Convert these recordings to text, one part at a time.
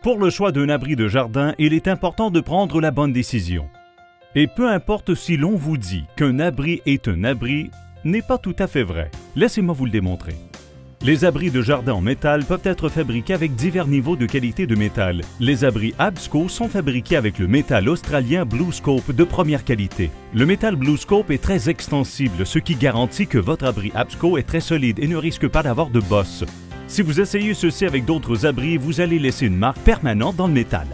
Pour le choix d'un abri de jardin, il est important de prendre la bonne décision. Et peu importe si l'on vous dit qu'un abri est un abri, n'est pas tout à fait vrai. Laissez-moi vous le démontrer. Les abris de jardin en métal peuvent être fabriqués avec divers niveaux de qualité de métal. Les abris Absco sont fabriqués avec le métal australien BlueScope de première qualité. Le métal BlueScope est très extensible, ce qui garantit que votre abri Absco est très solide et ne risque pas d'avoir de bosse. Si vous essayez ceci avec d'autres abris, vous allez laisser une marque permanente dans le métal.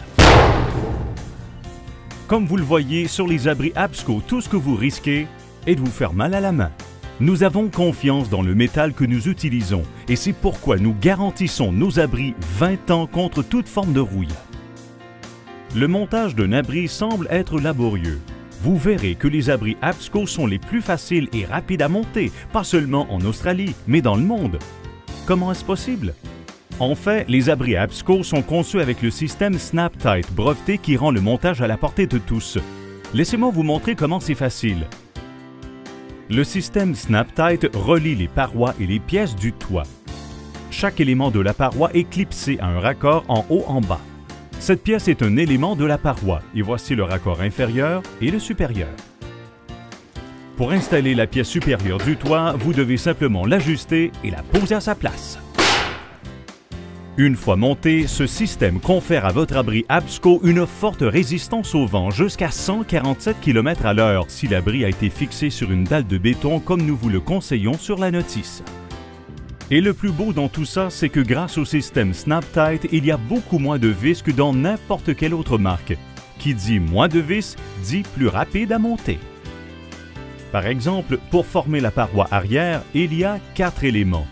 Comme vous le voyez, sur les abris Absco, tout ce que vous risquez est de vous faire mal à la main. Nous avons confiance dans le métal que nous utilisons et c'est pourquoi nous garantissons nos abris 20 ans contre toute forme de rouille. Le montage d'un abri semble être laborieux. Vous verrez que les abris Absco sont les plus faciles et rapides à monter, pas seulement en Australie, mais dans le monde. Comment est-ce possible? En fait, les abris Absco sont conçus avec le système Snap-Tight breveté qui rend le montage à la portée de tous. Laissez-moi vous montrer comment c'est facile. Le système Snap-Tight relie les parois et les pièces du toit. Chaque élément de la paroi est clipsé à un raccord en haut en bas. Cette pièce est un élément de la paroi et voici le raccord inférieur et le supérieur. Pour installer la pièce supérieure du toit, vous devez simplement l'ajuster et la poser à sa place. Une fois monté, ce système confère à votre abri Absco une forte résistance au vent jusqu'à 147 km/h si l'abri a été fixé sur une dalle de béton comme nous vous le conseillons sur la notice. Et le plus beau dans tout ça, c'est que grâce au système Snap-Tight, il y a beaucoup moins de vis que dans n'importe quelle autre marque. Qui dit moins de vis, dit plus rapide à monter. Par exemple, pour former la paroi arrière, il y a 4 éléments.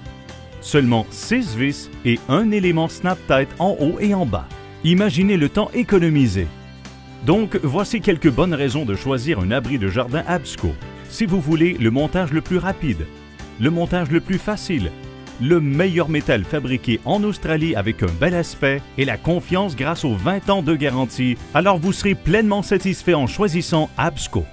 Seulement 6 vis et un élément Snap-Tight en haut et en bas. Imaginez le temps économisé. Donc, voici quelques bonnes raisons de choisir un abri de jardin Absco. Si vous voulez le montage le plus rapide, le montage le plus facile, le meilleur métal fabriqué en Australie avec un bel aspect et la confiance grâce aux 20 ans de garantie, alors vous serez pleinement satisfait en choisissant Absco.